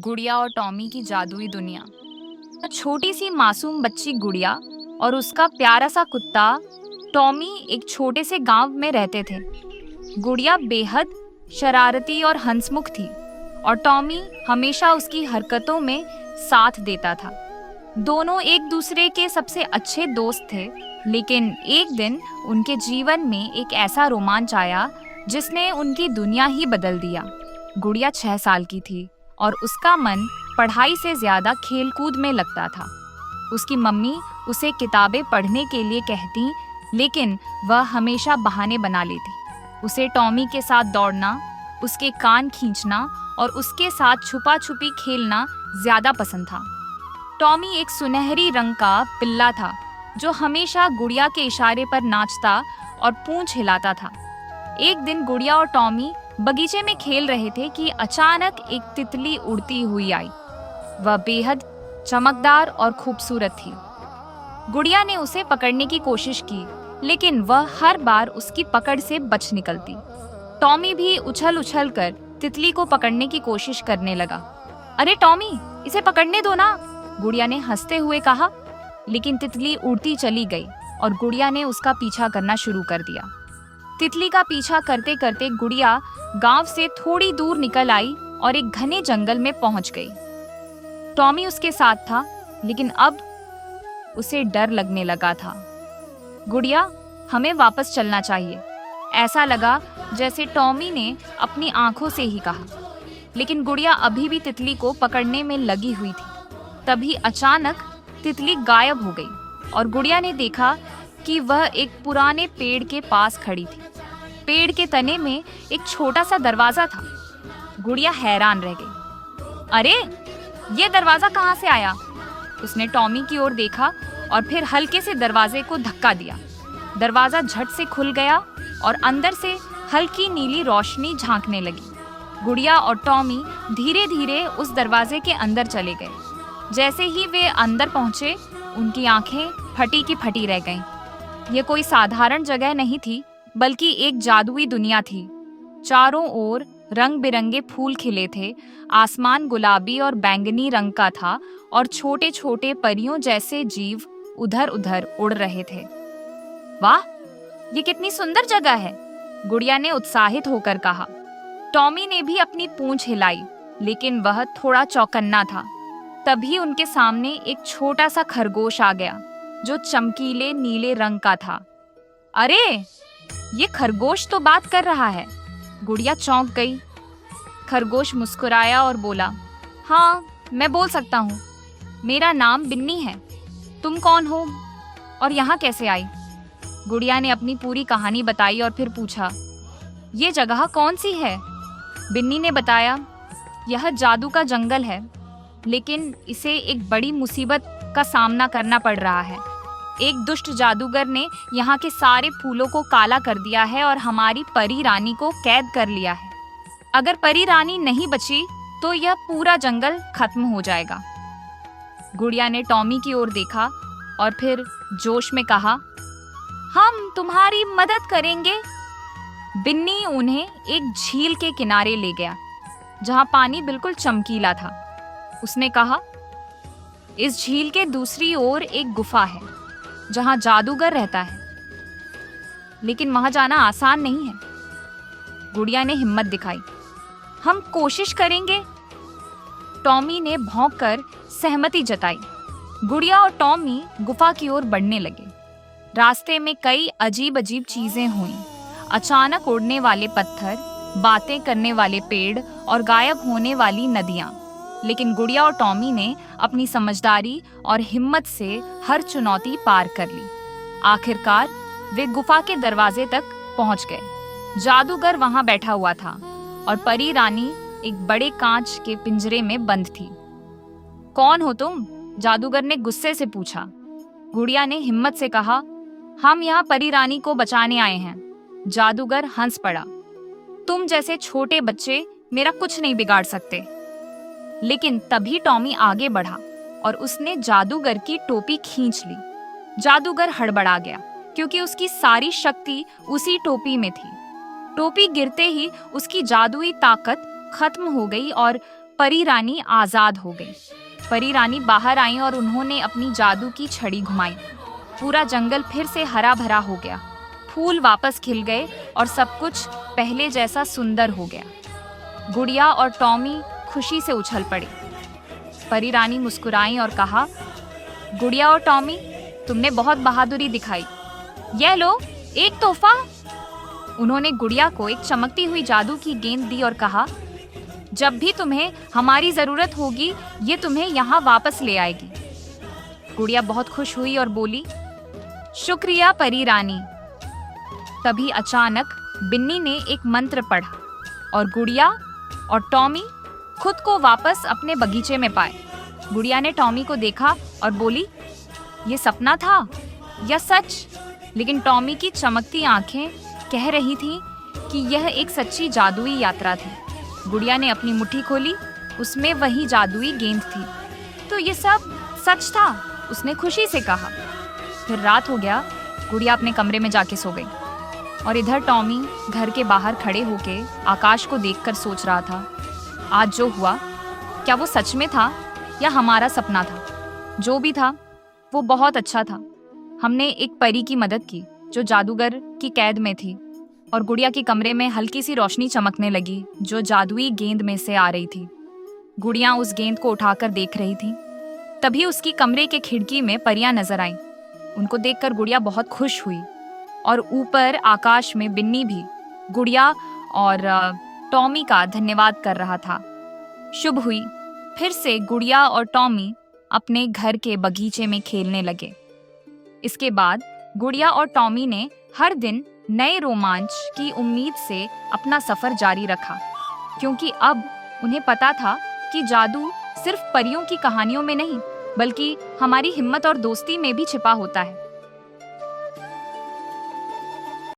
गुड़िया और टॉमी की जादुई दुनिया। छोटी सी मासूम बच्ची गुड़िया और उसका प्यारा सा कुत्ता टॉमी एक छोटे से गांव में रहते थे। गुड़िया बेहद शरारती और हंसमुख थी और टॉमी हमेशा उसकी हरकतों में साथ देता था। दोनों एक दूसरे के सबसे अच्छे दोस्त थे, लेकिन एक दिन उनके जीवन में एक ऐसा रोमांच आया जिसने उनकी दुनिया ही बदल दिया। गुड़िया 6 साल की थी और उसका मन पढ़ाई से ज्यादा खेलकूद में लगता था। उसकी मम्मी उसे किताबें पढ़ने के लिए कहती, लेकिन वह हमेशा बहाने बना लेती। उसे टॉमी के साथ दौड़ना, उसके कान खींचना और उसके साथ छुपा छुपी खेलना ज्यादा पसंद था। टॉमी एक सुनहरी रंग का पिल्ला था जो हमेशा गुड़िया के इशारे पर नाचता और पूंछ हिलाता था। एक दिन गुड़िया और टॉमी बगीचे में खेल रहे थे कि अचानक एक तितली उड़ती हुई आई। वह बेहद चमकदार और खूबसूरत थी। गुड़िया ने उसे पकड़ने की कोशिश की, लेकिन वह हर बार उसकी पकड़ से बच निकलती। टॉमी भी उछल उछल कर तितली को पकड़ने की कोशिश करने लगा। अरे टॉमी, इसे पकड़ने दो ना, गुड़िया ने हंसते हुए कहा। लेकिन तितली उड़ती चली गई और गुड़िया ने उसका पीछा करना शुरू कर दिया। तितली का पीछा करते करते गुड़िया गांव से थोड़ी दूर निकल आई और एक घने जंगल में पहुंच गई। टॉमी उसके साथ था, लेकिन अब उसे डर लगने लगा था। गुड़िया, हमें वापस चलना चाहिए, ऐसा लगा जैसे टॉमी ने अपनी आंखों से ही कहा। लेकिन गुड़िया अभी भी तितली को पकड़ने में लगी हुई थी। तभी अचानक तितली गायब हो गई और गुड़िया ने देखा कि वह एक पुराने पेड़ के पास खड़ी थी। पेड़ के तने में एक छोटा सा दरवाजा था। गुड़िया हैरान रह गई। अरे, ये दरवाजा कहाँ से आया? उसने टॉमी की ओर देखा और फिर हल्के से दरवाजे को धक्का दिया। दरवाजा झट से खुल गया और अंदर से हल्की नीली रोशनी झांकने लगी। गुड़िया और टॉमी धीरे धीरे उस दरवाजे के अंदर चले गए। जैसे ही वे अंदर पहुंचे, उनकी आंखें फटी की फटी रह गईं। ये कोई साधारण जगह नहीं थी, बल्कि एक जादुई दुनिया थी। चारों ओर रंग बिरंगे फूल खिले थे, आसमान गुलाबी और बैंगनी रंग का था और छोटे छोटे परियों जैसे जीव उधर उधर उड़ रहे थे। वाह, ये कितनी सुंदर जगह है, गुड़िया ने उत्साहित होकर कहा। टॉमी ने भी अपनी पूंछ हिलाई, लेकिन वह थोड़ा चौकन्ना था। तभी उनके सामने एक छोटा सा खरगोश आ गया जो चमकीले नीले रंग का था। अरे, ये खरगोश तो बात कर रहा है, गुड़िया चौंक गई। खरगोश मुस्कुराया और बोला, हाँ, मैं बोल सकता हूँ। मेरा नाम बिन्नी है। तुम कौन हो और यहाँ कैसे आई? गुड़िया ने अपनी पूरी कहानी बताई और फिर पूछा, ये जगह कौन सी है? बिन्नी ने बताया, यह जादू का जंगल है, लेकिन इसे एक बड़ी मुसीबत का सामना करना पड़ रहा है। एक दुष्ट जादूगर ने यहाँ के सारे फूलों को काला कर दिया है और हमारी परी रानी को कैद कर लिया है। अगर परी रानी नहीं बची तो यह पूरा जंगल खत्म हो जाएगा। गुड़िया ने टॉमी की ओर देखा और फिर जोश में कहा, हम तुम्हारी मदद करेंगे। बिन्नी उन्हें एक झील के किनारे ले गया जहाँ पानी बिल्कुल चमकीला था। उसने कहा, इस झील के दूसरी ओर एक गुफा है जहां जादूगर रहता है, लेकिन वहां जाना आसान नहीं है। गुड़िया ने हिम्मत दिखाई। हम कोशिश करेंगे, टॉमी ने भौंककर सहमति जताई। गुड़िया और टॉमी गुफा की ओर बढ़ने लगे। रास्ते में कई अजीब अजीब चीजें हुईं। अचानक उड़ने वाले पत्थर, बातें करने वाले पेड़ और गायब होने वाली नदियां। लेकिन गुड़िया और टॉमी ने अपनी समझदारी और हिम्मत से हर चुनौती पार कर ली। आखिरकार वे गुफा के दरवाजे तक पहुंच गए। जादूगर वहां बैठा हुआ था और परी रानी एक बड़े कांच के पिंजरे में बंद थी। कौन हो तुम? जादूगर ने गुस्से से पूछा। गुड़िया ने हिम्मत से कहा, हम यहाँ परी रानी को बचाने आए हैं। जादूगर हंस पड़ा। तुम जैसे छोटे बच्चे मेरा कुछ नहीं बिगाड़ सकते। लेकिन तभी टॉमी आगे बढ़ा और उसने जादूगर की टोपी खींच ली। जादूगर हड़बड़ा गया क्योंकि उसकी सारी शक्ति उसी टोपी में थी। टोपी गिरते ही उसकी जादुई ताकत खत्म हो गई और परी रानी आजाद हो गई। परी रानी बाहर आई और उन्होंने अपनी जादू की छड़ी घुमाई। पूरा जंगल फिर से हरा भरा हो गया, फूल वापस खिल गए और सब कुछ पहले जैसा सुंदर हो गया। गुड़िया और टॉमी खुशी से उछल पड़े। परी रानी मुस्कुराई और कहा, गुड़िया और टॉमी, तुमने बहुत बहादुरी दिखाई। ये लो, एक तोहफा। उन्होंने गुड़िया को एक चमकती हुई जादू की गेंद दी और कहा, जब भी तुम्हें हमारी जरूरत होगी ये तुम्हें यहाँ वापस ले आएगी। गुड़िया बहुत खुश हुई और बोली, शुक्रिया परी रानी। तभी अचानक बिन्नी ने एक मंत्र पढ़ा और गुड़िया और टॉमी खुद को वापस अपने बगीचे में पाए। गुड़िया ने टॉमी को देखा और बोली, ये सपना था या सच? लेकिन टॉमी की चमकती आंखें कह रही थीं कि यह एक सच्ची जादुई यात्रा थी। गुड़िया ने अपनी मुट्ठी खोली, उसमें वही जादुई गेंद थी। तो ये सब सच था, उसने खुशी से कहा। फिर रात हो गया। गुड़िया अपने कमरे में जाके सो गई और इधर टॉमी घर के बाहर खड़े होके आकाश को देखकर सोच रहा था, आज जो हुआ क्या वो सच में था या हमारा सपना था? जो भी था वो बहुत अच्छा था। हमने एक परी की मदद की जो जादूगर की कैद में थी और गुड़िया के कमरे में हल्की सी रोशनी चमकने लगी जो जादुई गेंद में से आ रही थी। गुड़िया उस गेंद को उठाकर देख रही थी। तभी उसकी कमरे के खिड़की में परियां नजर आईं। उनको देखकर गुड़िया बहुत खुश हुई और ऊपर आकाश में बिन्नी भी गुड़िया और टॉमी का धन्यवाद कर रहा था। शुभ हुई। फिर से गुड़िया और टॉमी अपने घर के बगीचे में खेलने लगे। इसके बाद गुड़िया और टॉमी ने हर दिन नए रोमांच की उम्मीद से अपना सफर जारी रखा, क्योंकि अब उन्हें पता था कि जादू सिर्फ परियों की कहानियों में नहीं बल्कि हमारी हिम्मत और दोस्ती में भी छिपा होता है।